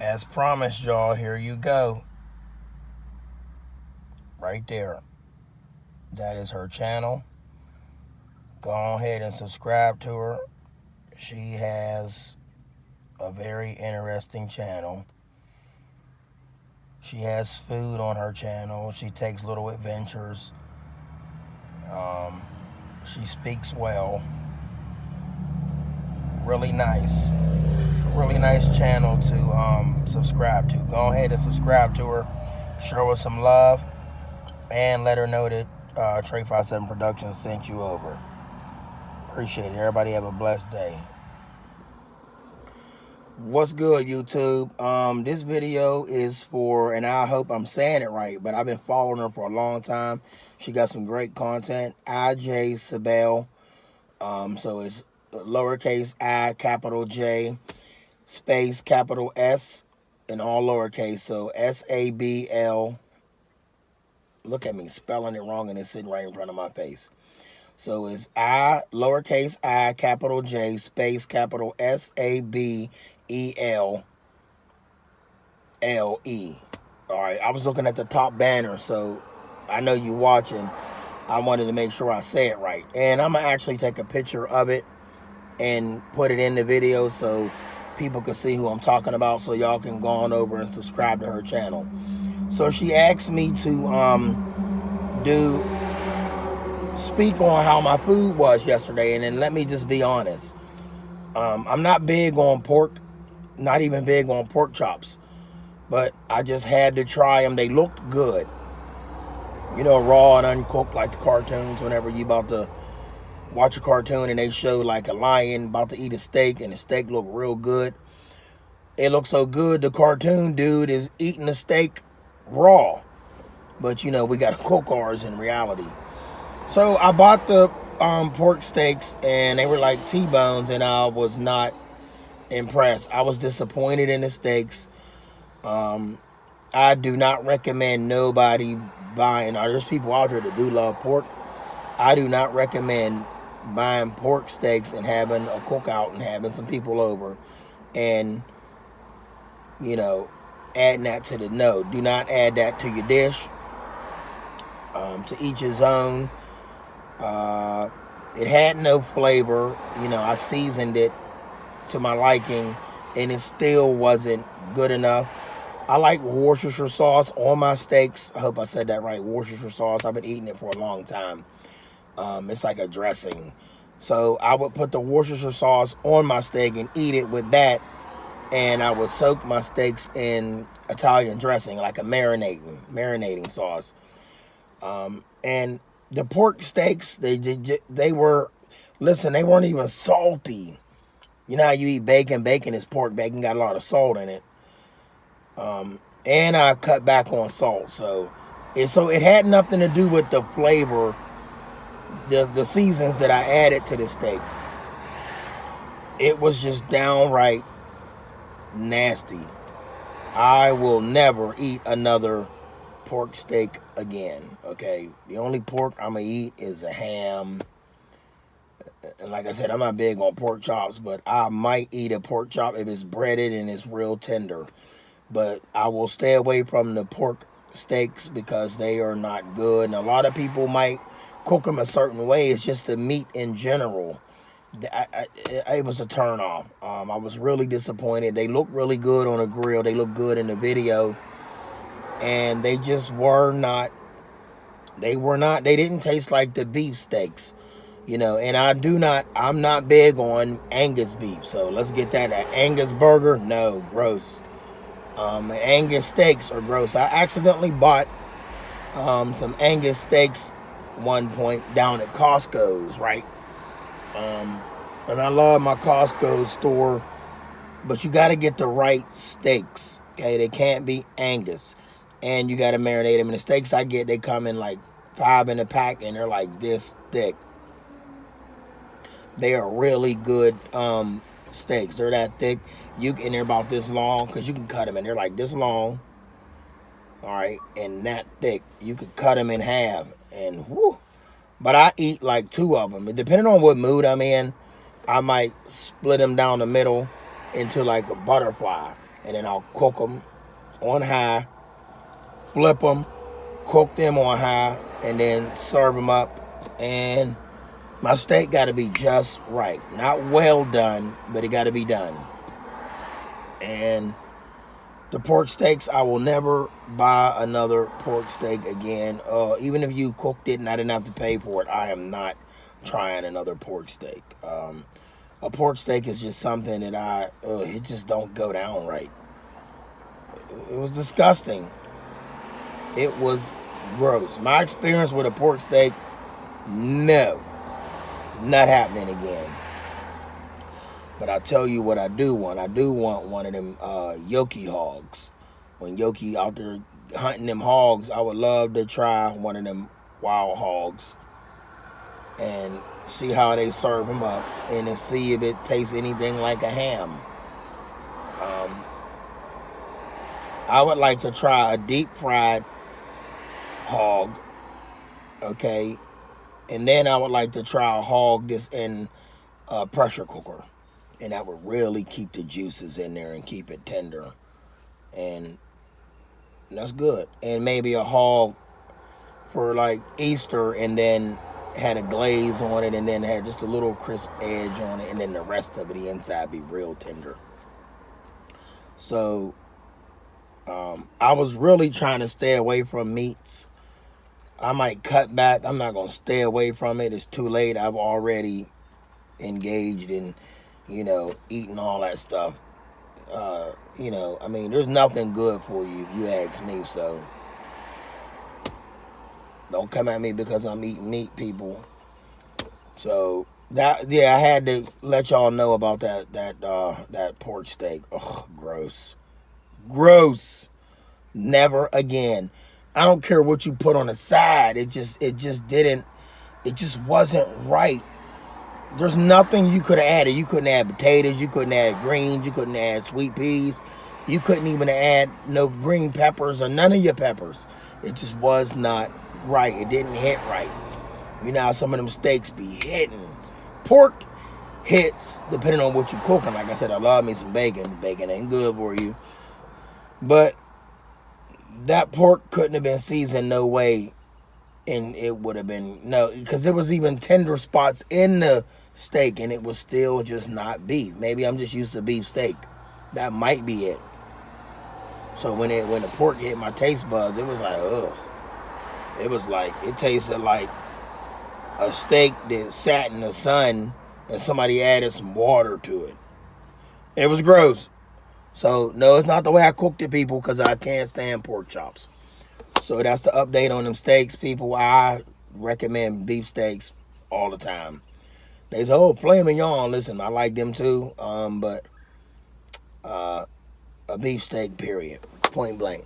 As promised, y'all, here you go. Right there. That is her channel. Go ahead and subscribe to her. She has a very interesting channel. She has food on her channel. She takes little adventures. Um, she speaks well. Really nice. Really nice channel to subscribe to. Go ahead and subscribe to her. Show her some love. And let her know that Trey 57 Productions sent you over. Appreciate it. Everybody have a blessed day. What's good, YouTube? This video is for, and I hope I'm saying it right, but I've been following her for a long time. She got some great content. IJ Sabel. So it's lowercase I, capital J, space, capital S, and all lowercase. So SABL. Look at me spelling it wrong and it's sitting right in front of my face. So it's I, lowercase I, capital J, space, capital SABELLE. All right, I was looking at the top banner, so I know you watching. I wanted to make sure I say it right. And I'm going to actually take a picture of it and put it in the video so people can see who I'm talking about, so y'all can go on over and subscribe to her channel. So she asked me to speak on how my food was yesterday, and then let me just be honest. I'm not big on pork, not even big on pork chops, but I just had to try them. They looked good, you know, raw and uncooked, like the cartoons. Whenever you about to watch a cartoon and they show like a lion about to eat a steak, and the steak looked real good. It looked so good, the cartoon dude is eating the steak raw, but you know, we got to cook ours in reality. So I bought the pork steaks, and they were like T-bones, and I was not impressed. I was disappointed in the steaks. I do not recommend nobody buying. There's people out there that do love pork. I do not recommend buying pork steaks and having a cookout and having some people over and, you know, adding that to the no. Do not add that to your dish. To each his own. It had no flavor. You know, I seasoned it to my liking, and it still wasn't good enough. I like Worcestershire sauce on my steaks. I hope I said that right. Worcestershire sauce. I've been eating it for a long time. It's like a dressing. So I would put the Worcestershire sauce on my steak and eat it with that. And I would soak my steaks in Italian dressing, like a marinating sauce. And the pork steaks, they were, listen, they weren't even salty. You know how you eat bacon? Bacon is pork. Bacon got a lot of salt in it. And I cut back on salt. So it had nothing to do with the flavor, the seasons that I added to the steak. It was just downright nasty. I will never eat another pork steak again, okay? The only pork I'm going to eat is a ham. And like I said, I'm not big on pork chops, but I might eat a pork chop if it's breaded and it's real tender. But I will stay away from the pork steaks because they are not good. And a lot of people might cook them a certain way. It's just the meat in general. It was a turn off. I was really disappointed. They look really good on a grill. They look good in the video. And they just were not, they didn't taste like the beef steaks. You know, and I'm not big on Angus beef. So let's get that. Angus burger, no, gross. Angus steaks are gross. I accidentally bought some Angus steaks one point down at Costco's, right? And I love my Costco store, but you got to get the right steaks, okay? They can't be Angus, and you got to marinate them. And the steaks I get, they come in like 5 in a pack, and they're like this thick. They are really good steaks. They're that thick. And they're about this long, because you can cut them, and they're like this long, all right, and that thick. You could cut them in half, and whoo. But I eat like 2 of them. Depending on what mood I'm in, I might split them down the middle into like a butterfly. and then I'll cook them on high, flip them, cook them on high, and then serve them up. And my steak got to be just right. Not well done, but it got to be done. And the pork steaks, I will never buy another pork steak again. Even if you cooked it and I didn't have to pay for it, I am not trying another pork steak. A pork steak is just something that it just don't go down right. It was disgusting. It was gross. My experience with a pork steak, no, not happening again. But I tell you what I do want. I do want one of them Yoki hogs. When Yoki out there hunting them hogs, I would love to try one of them wild hogs and see how they serve them up and then see if it tastes anything like a ham. I would like to try a deep fried hog, okay? And then I would like to try a hog that's in a pressure cooker. And that would really keep the juices in there and keep it tender. And that's good. And maybe a hog for like Easter and then had a glaze on it and then had just a little crisp edge on it. And then the rest of it, the inside, be real tender. So I was really trying to stay away from meats. I might cut back. I'm not going to stay away from it. It's too late. I've already engaged in eating all that stuff. I mean, there's nothing good for you if you ask me, so don't come at me because I'm eating meat, people. So I had to let y'all know about that pork steak. Oh, gross. Never again. I don't care what you put on the side. It just wasn't right. There's nothing you could have added. You couldn't add potatoes. You couldn't add greens. You couldn't add sweet peas. You couldn't even add no green peppers or none of your peppers. It just was not right. It didn't hit right. You know how some of them steaks be hitting. Pork hits depending on what you're cooking. Like I said, I love me some bacon. Bacon ain't good for you. But that pork couldn't have been seasoned no way. And it would have been, no, because there was even tender spots in the steak and it was still just not beef. Maybe I'm just used to beef steak. That might be it. So when the pork hit my taste buds, it was like, ugh. It was like, it tasted like a steak that sat in the sun and somebody added some water to it. It was gross. So, no, it's not the way I cooked it, people, because I can't stand pork chops. So that's the update on them steaks, people. I recommend beef steaks all the time. There's a whole filet mignon. Listen, I like them too. But a beef steak, period. Point blank.